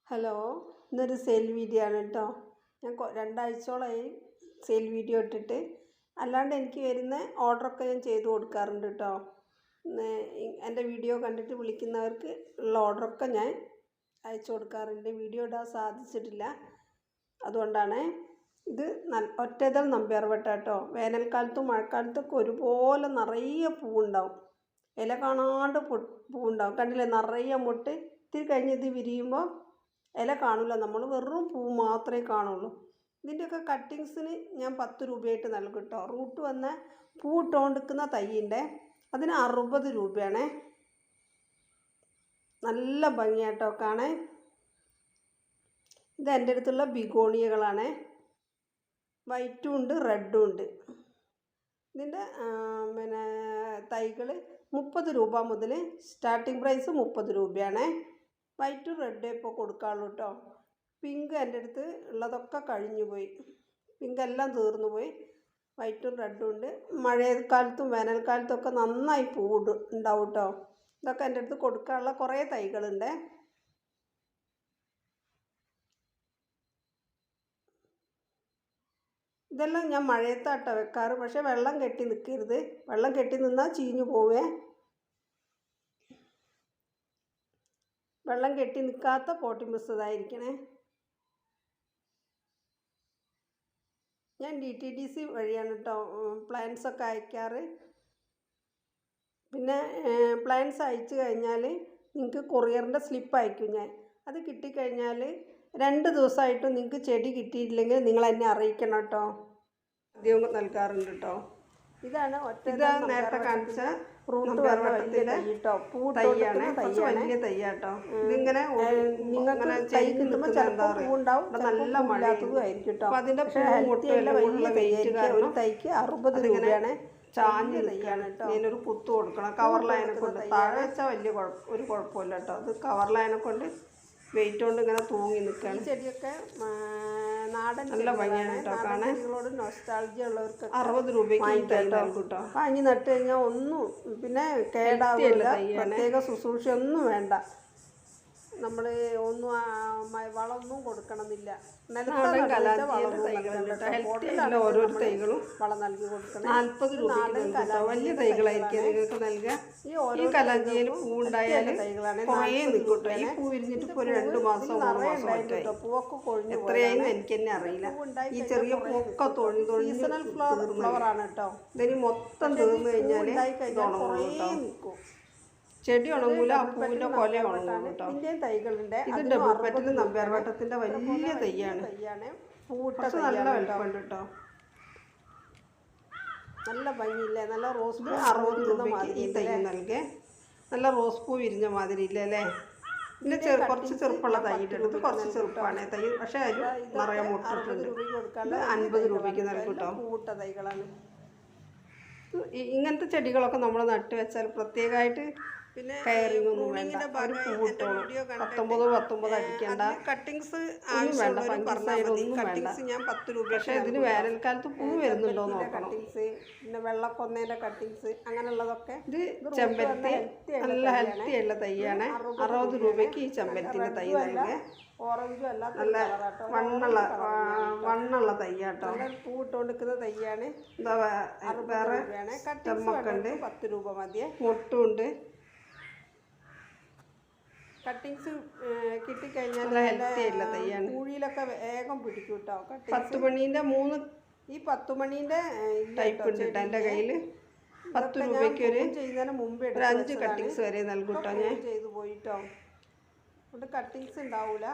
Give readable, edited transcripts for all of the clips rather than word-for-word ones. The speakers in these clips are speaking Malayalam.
ഹലോ, ഇന്നൊരു സെയിൽ വീഡിയോ ആണ് കേട്ടോ. ഞാൻ രണ്ടാഴ്ചയോളമായി സെയിൽ വീഡിയോ ഇട്ടിട്ട്. അല്ലാണ്ട് എനിക്ക് വരുന്ന ഓർഡറൊക്കെ ഞാൻ ചെയ്ത് കൊടുക്കാറുണ്ട് കേട്ടോ. എൻ്റെ വീഡിയോ കണ്ടിട്ട് വിളിക്കുന്നവർക്ക് ഉള്ള ഓർഡറൊക്കെ ഞാൻ അയച്ചു കൊടുക്കാറുണ്ട്. വീഡിയോ ഇടാൻ സാധിച്ചിട്ടില്ല, അതുകൊണ്ടാണ്. ഇത് ഒറ്റതൽ നമ്പ്യാർവട്ട കേട്ടോ. വേനൽക്കാലത്തും മഴക്കാലത്തൊക്കെ ഒരുപോലെ നിറയെ പൂവുണ്ടാവും. ഇല കാണാണ്ട് പൂവുണ്ടാവും. കണ്ടില്ലേ, നിറയെ മുട്ട്. ഇത്തിരി കഴിഞ്ഞ് ഇത് വിരിയുമ്പോൾ ഇല കാണില്ല, നമ്മൾ വെറും പൂ മാത്രമേ കാണുള്ളൂ. ഇതിൻ്റെയൊക്കെ കട്ടിങ്സിന് ഞാൻ 10 രൂപയായിട്ട് നൽകും കേട്ടോ. റൂട്ട് വന്ന പൂ ഇട്ടുകൊണ്ടിരിക്കുന്ന തൈയിൻ്റെ അതിന് 60 രൂപയാണ്. നല്ല ഭംഗിയാട്ടോ കാണാൻ. ഇത് എൻ്റെ അടുത്തുള്ള ബിഗോണിയകളാണ്. വൈറ്റും ഉണ്ട്, റെഡും ഉണ്ട്. ഇതിൻ്റെ തൈകൾ 30 രൂപ മുതൽ സ്റ്റാർട്ടിങ് പ്രൈസ് 30 രൂപയാണ്. വൈറ്റും റെഡും ഇപ്പോൾ കൊടുക്കാറുള്ളൂ കേട്ടോ. പിങ്ക് എൻ്റെ അടുത്ത് ഉള്ളതൊക്കെ കഴിഞ്ഞു പോയി. പിങ്ക് എല്ലാം തീർന്നു പോയി. വൈറ്റും റെഡും ഉണ്ട്. മഴക്കാലത്തും വേനൽക്കാലത്തൊക്കെ നന്നായി ഉണ്ടാവും കേട്ടോ. ഇതൊക്കെ എൻ്റെ അടുത്ത് കൊടുക്കാനുള്ള കുറേ തൈകളുണ്ട്. ഇതെല്ലാം ഞാൻ മഴയത്താട്ടോ വെക്കാറ്. പക്ഷേ വെള്ളം കെട്ടി നിൽക്കരുത്. വെള്ളം കെട്ടി നിന്നാൽ ചീഞ്ഞു പോവേ. വെള്ളം കെട്ടി നിൽക്കാത്ത പോട്ടി മിക്സതായിരിക്കണേ. ഞാൻ DTDC വഴിയാണ് കേട്ടോ പ്ലാന്റ്സൊക്കെ അയക്കാറ്. പിന്നെ പ്ലാന്റ്സ് അയച്ചു കഴിഞ്ഞാൽ നിങ്ങൾക്ക് കൊറിയറിൻ്റെ സ്ലിപ്പ് അയക്കും ഞാൻ. അത് കിട്ടിക്കഴിഞ്ഞാൽ 2 ദിവസമായിട്ടും നിങ്ങൾക്ക് ചെടി കിട്ടിയിട്ടില്ലെങ്കിൽ നിങ്ങൾ എന്നെ അറിയിക്കണം കേട്ടോ. അധികം നൽകാറുണ്ട് കേട്ടോ. ഇതാണ് നേരത്തെ കാണിച്ച റൂട്ട് വലിയ തൈയാണ്. കുറച്ച് വലിയ തൈയാട്ടോ. ഇതിങ്ങനെ നിങ്ങൾക്ക് തൈ കിട്ടുമ്പോൾ ചിലപ്പോൾ പൂവുണ്ടാവും, നല്ല മഴയാത്തതും ആയിരിക്കും കേട്ടോ. അപ്പോൾ അതിൻ്റെ വലിയ തൈയായിരിക്കും. ഒരു തൈക്ക് 60 രൂപയാണ്. ചാഞ്ഞ തൈയാണ് കേട്ടോ. ഇതിനൊരു കുത്തു കൊടുക്കണം. കവറിലതിനെ കൊണ്ട് താഴെ വെച്ചാൽ വലിയ ഒരു കുഴപ്പമില്ല കേട്ടോ. അത് കവറിലതിനെ കൊണ്ട് വെയിറ്റ് കൊണ്ട് ഇങ്ങനെ തൂങ്ങി നിൽക്കുകയാണ്. ഈ ചെടിയൊക്കെ നാടൻ നല്ല ഭംഗിയാണ് കേട്ടോ കാണാൻ. നിങ്ങളോട് നൊസ്റ്റാൾജിയ ഉള്ളവർക്ക് 60 രൂപയ്ക്ക് കേട്ടോ. വാങ്ങി നട്ട് കഴിഞ്ഞാൽ ഒന്നും പിന്നെ കേടാവില്ല. പ്രത്യേക ശുശ്രൂഷയൊന്നും വേണ്ട. നമ്മൾ ഒന്നും വളമൊന്നും കൊടുക്കണമെന്നില്ല. ഓരോ തൈകളും വളം നൽകി കൊടുക്കണം. 40 രൂപ വലിയ തൈകളായിരിക്കും നിങ്ങൾക്ക് നൽകുക. ഈ കലാഞ്ചിയിൽ പൂവുണ്ടായാൽ കുറേ നിൽക്കട്ടോ. ഈ പൂ വിരിഞ്ഞിട്ട് ഇപ്പോൾ 2 മാസം 3 മാസമായിട്ട് പൂവൊക്കെ കൊഴിഞ്ഞു. എത്രയായിരുന്നു എനിക്ക് തന്നെ അറിയില്ല. ഈ ചെറിയ പൂവൊക്കെ സീസണൽ ഫ്ലവറാണ് കേട്ടോ. ഇതിന് മൊത്തം തീർന്നു കഴിഞ്ഞാൽ നിൽക്കും. ചെടി ഉണങ്ങൂല, ആ പൂവിൻ്റെ കൊല ഉണങ്ങും കേട്ടോ. തൈകളുണ്ട്. ഇത് ഡബിൾ പെറ്റൽ നമ്പ്യാർവട്ടത്തിൻ്റെ വലിയ തൈയാണ്. പൂവിട്ട നല്ല വലുപ്പമുണ്ട് കേട്ടോ. നല്ല ഭംഗിയില്ലേ? നല്ല റോസ് പൂ 60 രൂപയ്ക്ക് ഈ തൈ നൽകേ. നല്ല റോസ് പൂ വിരിഞ്ഞ മാതിരി ഇല്ലേ അല്ലേ? പിന്നെ കുറച്ച് ചെറുപ്പമുള്ള തൈ ഇട്ടിട്ട് കുറച്ച് ചെറുപ്പമാണ് തൈ. പക്ഷേ അതിൽ നിറയെ മുട്ടിട്ടുണ്ട്. 50 രൂപയ്ക്ക് നൽകും കേട്ടോ. പൂവിട്ട തൈകളാണ്. ഇങ്ങനത്തെ ചെടികളൊക്കെ നമ്മൾ നട്ട് വെച്ചാൽ പ്രത്യേകമായിട്ട് പിന്നെ കയറിങ് ഒന്നും വേണ്ട. ഒരു പൂവിട്ടോളൂ. 19 അടിക്കേണ്ട. കട്ടിങ്സ് വേണ്ട. ഒന്നും വേണ്ട. ഞാൻ 10 രൂപ. പക്ഷേ ഇതിന് വേനൽക്കാലത്ത് പൂ വരുന്നുണ്ടോ നോക്കണം. പിന്നെ വെള്ളക്കൊന്നേൻ്റെ കട്ടിങ്സ് അങ്ങനെയുള്ളതൊക്കെ. ഇത് ചെമ്പരത്തി നല്ല ഹെൽത്തി ഉള്ള തൈയാണ്. 60 രൂപയ്ക്ക് ഈ ചെമ്പരത്തിൻ്റെ തൈ നൽകുക. ഓറഞ്ചും അല്ല, നല്ല വണ്ണുള്ള തൈയാട്ടോ. പൂവിട്ടുകൊണ്ടിരിക്കുന്ന തൈയാണ്. എന്താ വേറെ ചെമ്മൊക്കെ ഉണ്ട്. 10 രൂപ മതിയെ. മുട്ടുണ്ട്. കട്ടിങ്സ് കിട്ടിക്കഴിഞ്ഞാൽ പൂഴിയിലൊക്കെ വേഗം പിടിക്കും കേട്ടോ. 10 മണീൻ്റെ 3 ഈ 10 മണീൻ്റെ ടൈപ്പ് ഉണ്ട് കേട്ടോ എൻ്റെ കയ്യിൽ. 10 രൂപയ്ക്ക് ചെയ്യുന്നതിന് മുമ്പേ 5 കട്ടിങ്സ് വരെ നൽകും കേട്ടോ. ഞാൻ ചെയ്തു പോയിട്ടോ. അതുകൊണ്ട് കട്ടിങ്സ് ഉണ്ടാവില്ല.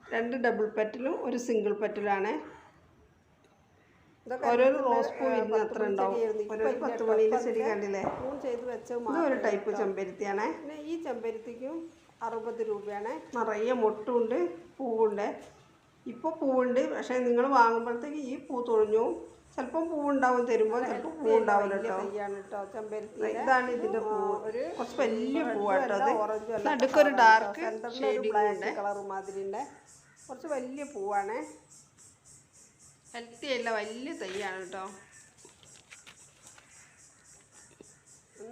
2 ഡബിൾ പെറ്റലും 1 സിംഗിൾ പെറ്റലാണ്. ഓരോരോ റോസ് പൂ വിരിഞ്ഞ അത്ര ഉണ്ടാവും. ഒരു 10 മണീൻ്റെ ചെടി കണ്ടില്ലേ? ചെയ്ത് വെച്ച ഒരു ടൈപ്പ് ചെമ്പരത്തിയാണ്. പിന്നെ ഈ ചെമ്പരത്തിക്കും 60 രൂപയാണ്. നിറയെ മൊട്ടുണ്ട്, പൂവുണ്ട്. ഇപ്പോൾ പൂവുണ്ട്, പക്ഷേ നിങ്ങൾ വാങ്ങുമ്പോഴത്തേക്ക് ഈ പൂ തൊഴിഞ്ഞു. ചിലപ്പോൾ പൂവുണ്ടാവും തരുമ്പോൾ, ചിലപ്പോൾ പൂവുണ്ടാവില്ല കേട്ടോ. ചെമ്പരത്തി ഇതാണ് ഇതിൻ്റെ പൂവ്. ഒരു കുറച്ച് വലിയ പൂവാട്ടോ. അത് നടുക്കൊരു ഡാർക്ക് ഷെയ്ഡിങ് കളർ മാതിരിൻ്റെ കുറച്ച് വലിയ പൂവാണ്. ഹെൽത്തി അല്ല, വലിയ തൈയാണ് കേട്ടോ.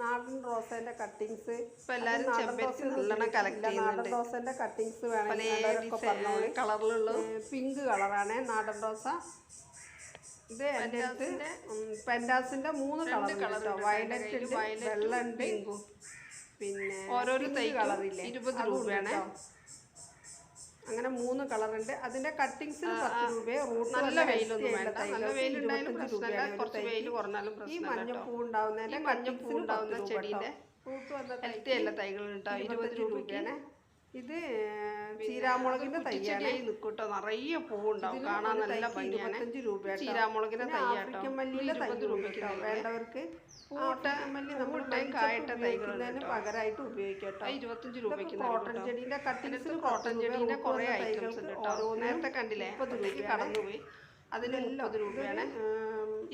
നാടൻ റോസേൻ്റെ കട്ടിങ്സ്. ഇപ്പം എല്ലാവരും ചെമ്പരത്തി നല്ലോണം കളക്ട് നാടൻ ചെയ്യുന്നുണ്ട്. റോസേൻ്റെ കട്ടിങ്സ് പല വേണമെങ്കിൽ കളറിലുള്ള പിങ്ക് കളറാണ് നാടൻ റോസ. ഇത് എൻ്റെ അടുത്ത് പെൻഡാസിൻ്റെ 3 കളറുണ്ട്. വയലറ്റ് ഉണ്ട്, വെള്ള ഉണ്ട്, പിന്നെ ഓരോരോ തൈ കളറില്ലേ 20 രൂപയാണ്. അങ്ങനെ 3 കളറുണ്ട്. അതിന്റെ കട്ടിങ്സിന് 10 രൂപയെ. നല്ല വെയിലൊന്നും വേണ്ട. നല്ല വെയിലുണ്ടായാലും പ്രശ്നമില്ല, കുറച്ച് വെയിൽ കുറഞ്ഞാലും ഈ മഞ്ഞപ്പൂ ഉണ്ടാവുന്നതിന്റെ ചെടീൻ്റെ ഹെൽത്തി എല്ലാ തൈകളും ഉണ്ടാവും. 20 രൂപയ്ക്കാണ്. ഇത് ചീരാമുളകിന്റെ തൈയാണ്. നിൽക്കൂട്ടോ, നിറയെ പൂവുണ്ടാവും, കാണാൻ നല്ല ഭംഗിയാണ്. 25 രൂപ. ചീരാമുളകിന്റെ തൈയാട്ടോ, മല്ലിയുടെ തൈ രൂപയ്ക്ക് വേണ്ടവർക്ക് മല്ലി നമ്മൾ കായിട്ട തൈകളുടെ പകരമായിട്ട് ഉപയോഗിക്കട്ടോ. 25 രൂപയ്ക്ക്. കോട്ടൺ ചെടീന്റെ കട്ടിങ്സിൽ കോട്ടൺ ചെടീന്റെ കുറേ ഐറ്റംസ് ഉണ്ട് കേട്ടോ. നേരത്തെ കണ്ടില്ലേ, 30 രൂപ കടന്നുപോയി. അതിന് 30 രൂപയാണ്.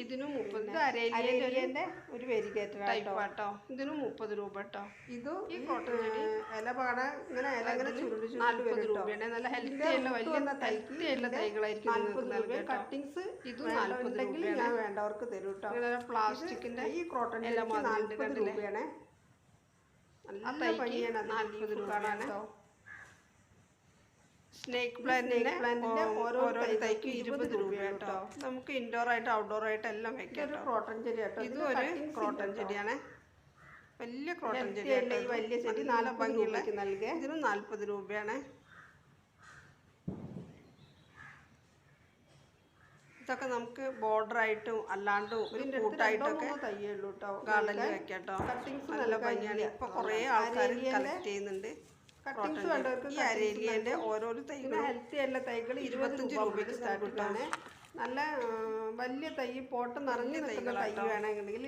ഇതിനും 30. അരേലിയന്റെ ഒരു വെരിഗേറ്റഡ് ടൈപ്പാട്ടോ. ഇതിനും 30 രൂപ കേട്ടോ. ഇത് ഈ കോട്ടൺ ചെടി ഇല പാട ഇങ്ങനെ ഇല ഇങ്ങനെ ചുരുണ്ട് 40 രൂപയാണ്. നല്ല ഹെൽത്തി ആയിട്ടുള്ള വലിയ തൈകളായിരിക്കും. 40 രൂപ. കട്ടിങ്സ് ഇത് 40 രൂപയാണ്. ഞാൻ വേണ്ടവർക്ക് തരും കേട്ടോ. പ്ലാസ്റ്റിക്കിന്റെ ഈ കോട്ടൺ ചെടി 40 രൂപയാണ്. നല്ല ഭംഗിയാണ്. 40 രൂപയാണ്. സ്നേക്ക് പ്ലാന്റിന്റെ ഓരോ തൈക്ക് 20 രൂപ കേട്ടോ. നമുക്ക് ഇൻഡോർ ആയിട്ട് ഔട്ട്ഡോർ ആയിട്ട് എല്ലാം വെക്കാം. ക്രോട്ടൺ ചെടി കേട്ടോ. ഇതും ഒരു ക്രോട്ടൺ ചെടിയാണ്. വലിയ ക്രോട്ടൺ ചെടി. വലിയ ചെടി 40 രൂപയ്ക്ക് നൽകുക. ഇതിനും 40 രൂപയാണ്. ഇതൊക്കെ നമുക്ക് ബോർഡറായിട്ടും അല്ലാണ്ടും ഒരു കൂട്ടായിട്ടൊക്കെ തയ്യുള്ളൂ കേട്ടോ. ഗാർഡനിൽ വെക്കാം കേട്ടോ. നല്ല ഭംഗിയാണ്. ഇപ്പൊ കുറേ ആൾക്കാർ കളക്ട് ചെയ്യുന്നുണ്ട്. കട്ടിങ്സ് വേണ്ടവർക്ക് ഈ അരേലിയന്റെ ഓരോരോ തൈകളും ഹെൽത്തി ആയിട്ടുള്ള തൈകൾ 25 രൂപയ്ക്ക് സ്റ്റാർട്ടാണ്. നല്ല വലിയ തൈ പോട്ട് നിറഞ്ഞു നിൽക്കുന്ന തൈ വേണമെങ്കിൽ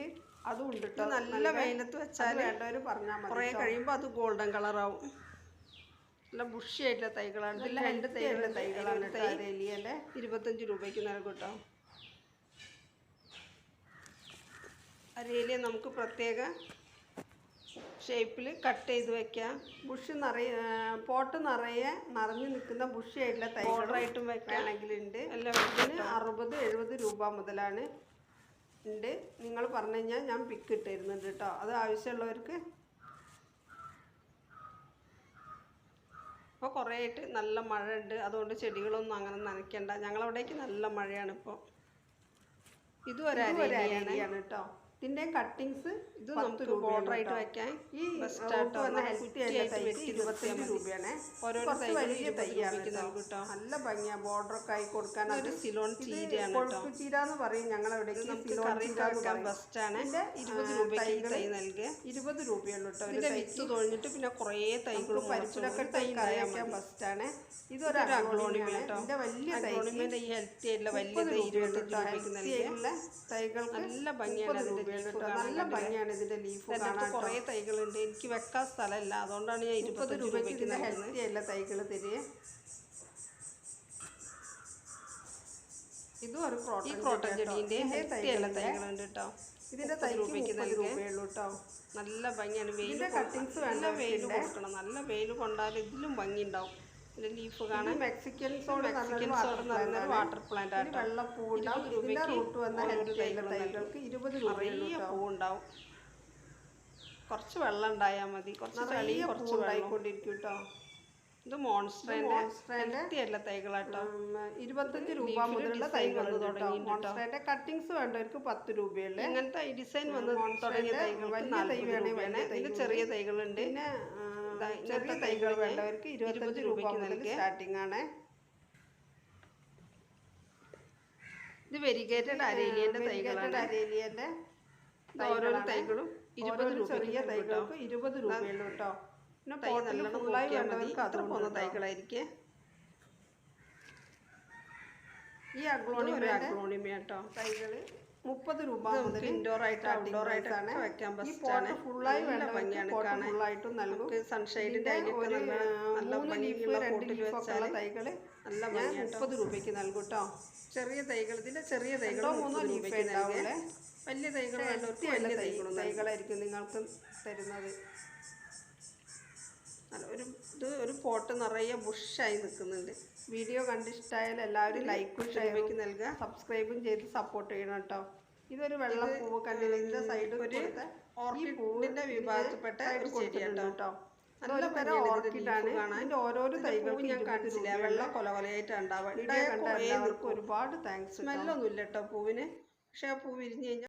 അതും ഉണ്ട് കേട്ടോ. നല്ല വെയിലത്ത് വെച്ചാൽ വേണ്ടവർ പറഞ്ഞാൽ മതി. കുറേ കഴിയുമ്പോൾ അത് ഗോൾഡൻ കളറാവും. നല്ല ബുഷി ആയിട്ടുള്ള തൈകളാണ്. ഇതിൽ ഹെൽത്തി ആയിട്ടുള്ള തൈകളാണ് അരേലിയന്റെ. 25 രൂപയ്ക്ക് നൽകും കേട്ടോ. അരേലിയ നമുക്ക് പ്രത്യേക ഷേപ്പിൽ കട്ട് ചെയ്ത് വെക്കാം. ബുഷ് നിറയെ പോട്ട് നിറയെ നിറഞ്ഞു നിൽക്കുന്ന ബുഷി ആയിട്ടുള്ള തൈകളായിട്ടും വെക്കുകയാണെങ്കിലുണ്ട്. എല്ലാം ഇതിന് 60-70 രൂപ മുതലാണ് ഉണ്ട്. നിങ്ങൾ പറഞ്ഞു കഴിഞ്ഞാൽ ഞാൻ പിക്ക് ഇട്ടിരുന്നുണ്ട് കേട്ടോ. അത് ആവശ്യമുള്ളവർക്ക്. ഇപ്പോൾ കുറേ ആയിട്ട് നല്ല മഴ ഉണ്ട്, അതുകൊണ്ട് ചെടികളൊന്നും അങ്ങനെ നനയ്ക്കണ്ട. ഞങ്ങളവിടേക്ക് നല്ല മഴയാണ് ഇപ്പോൾ. ഇതും ഒരു അരേലിയാണ് കേട്ടോ. ഇതിന്റെ കട്ടിങ്സ് ഇത് നമുക്ക് ബോർഡറായിട്ട് വെക്കാൻ ഈ ഹെൽത്തി രൂപയാണ്. ഓരോ വലിയ തൈയാണ് കേട്ടോ. നല്ല ഭംഗിയാ. ബോർഡറൊക്കെ ആയി കൊടുക്കാൻ. ഒരു സിലോൺ ചീരയാണ് കേട്ടോ. ചീര എന്ന് പറയും ഞങ്ങളെവിടേക്ക്. ബെസ്റ്റാണ്. 20 രൂപയ്ക്ക് തൈ നൽകുക. 20 രൂപയുള്ളൂ കേട്ടോ. ഇതിന്റെ വിത്ത് തൊഴിഞ്ഞിട്ട് പിന്നെ കുറേ തൈകൾ പരിപ്പിലൊക്കെ തൈ കഴിക്കാൻ ബെസ്റ്റാണ്. ഇതൊരു അഗ്ലോണിമ കേട്ടോ. ഇതിന്റെ വലിയ അഗ്ലോണിമയുടെ ഈ ഹെൽത്തി ആയിട്ടുള്ള വലിയ തൈ 25 രൂപയ്ക്ക് നൽകിയ തൈകൾക്ക് നല്ല ഭംഗിയാണ്. നല്ല ഭംഗിയാണ് ഇതിന്റെ ലീഫ് കാണാൻ. കുറേ തൈകളുണ്ട്, എനിക്ക് വെക്കാൻ സ്ഥലമില്ല, അതുകൊണ്ടാണ് ഞാൻ 20 രൂപയ്ക്ക് ഹെൽത്തി ആയിട്ടുള്ള തൈകൾ തരിക. ഇതും ഒരു ക്രോട്ടൺ ചെടീൻ്റെ ഹെൽത്തി ആയിട്ടുള്ള തൈകളുണ്ട് കേട്ടോ. ഇതിന്റെ തൈ 30 രൂപയുള്ളൂ കേട്ടോ. നല്ല ഭംഗിയാണ്. വെയിൽ കട്ടിങ്സ് നല്ല വെയിൽ കൊടുക്കണം. നല്ല വെയിൽ കൊണ്ടാൽ ഇതിലും ഭംഗി ഉണ്ടാവും. ഇതിന്റെ ലീഫ് കാണാൻ മെക്സിക്കൻ സോഡ് നിറഞ്ഞൊരു വാട്ടർ പ്ലാന്റ് ആണ്. വെള്ളപ്പൂവുണ്ടാവും. 20 പൂവുണ്ടാവും. കുറച്ച് വെള്ളം ഉണ്ടായാൽ മതി. കുറച്ച് ചളിയും കുറച്ച് വെള്ളമായിക്കൊണ്ടിരിക്കും കേട്ടോ. ഇത് മോൺസ്റ്ററിന്റെ ഹെൽത്തി ആയിട്ടുള്ള തൈകളാട്ടോ. 25 രൂപ മുതലുള്ള തൈകൾ തുടങ്ങിയിട്ടുണ്ട്. കട്ടിങ്സ് വേണ്ടവർക്ക് 10 രൂപയുള്ളൂ. ഇങ്ങനത്തെ ഡിസൈൻ വന്ന് തുടങ്ങിയ തൈകൾ വലിയ തൈ വേണേ. ഇതിന് ചെറിയ തൈകളുണ്ട്. പിന്നെ ചെറിയ തൈകൾ വേണ്ടവർക്ക് 25 രൂപയ്ക്ക് നൽകി സ്റ്റാർട്ടിംഗ് ആണ്. ഇത് വെരിഗേറ്റഡ് അരേലിയന്റെ തൈകളാണ്. അരേലിയന്റെ ഓരോ തൈകളും 20 രൂപ. ചെറിയ തൈകൾക്ക് 20 രൂപയുള്ളൂ കേട്ടോ. പിന്നെ തൈ നല്ലോണം ഫുള്ളായി വേണ്ടവർക്ക് അത്ര പോകുന്ന തൈകളായിരിക്കും. ഈ അഗ്ലോണിമ കേട്ടോ. തൈകൾ 30 രൂപ മുതൽ ഇൻഡോർ ആയിട്ട് ഔട്ട്ഡോർ ആയിട്ടാണ് വെക്കാൻ ബെസ്റ്റാണ്. ഫുള്ളായി നല്ല ഭംഗിയാണ് കാണാൻ. ഫുള്ളായിട്ടും നൽകും. സൺഷൈഡിന്റെ നല്ല ഭംഗിയുള്ള പോട്ടിൽ വെച്ചാൽ തൈകൾ നല്ല ഭംഗിയാണ്. 30 രൂപയ്ക്ക് നൽകും കേട്ടോ. ചെറിയ തൈകൾ, ഇതിന്റെ ചെറിയ തൈകൾ 30 രൂപയ്ക്ക് നൽകുക. വലിയ തൈകൾ വേണ്ടവർക്ക് വലിയ തൈകളായിരിക്കും നിങ്ങൾക്ക് തരുന്നത്. ഒരു പോട്ട് നിറയെ ബുഷായി നിൽക്കുന്നുണ്ട്. വീഡിയോ കണ്ടിഷ്ടമായാൽ എല്ലാവരും ലൈക്കും ഷെയറും നൽകുക. സബ്സ്ക്രൈബും ചെയ്ത് സപ്പോർട്ട് ചെയ്യണം കേട്ടോ. ഇതൊരു വെള്ള പൂവ് കണ്ടില്ല, ഇതിൻ്റെ സൈഡ് ഒരു ഓർക്കിഡിന്റെ വിഭാഗത്തിൽപ്പെട്ട ഒരു ചെടിയാണ് കേട്ടോ. നല്ല തരം ഓർക്കിഡാണ്. അതിൻ്റെ ഓരോരോ തൈകൾക്ക് ഞാൻ കാണിച്ചില്ല, വെള്ള കൊലകൊലയായിട്ടാണ് ഉണ്ടാവുക. വീഡിയോ കണ്ട എല്ലാവർക്കും ഒരുപാട് താങ്ക്സ്. സ്മെല്ലൊന്നും ഇല്ല കേട്ടോ പൂവിന്. പക്ഷെ ആ പൂ വിരിഞ്ഞ് കഴിഞ്ഞാൽ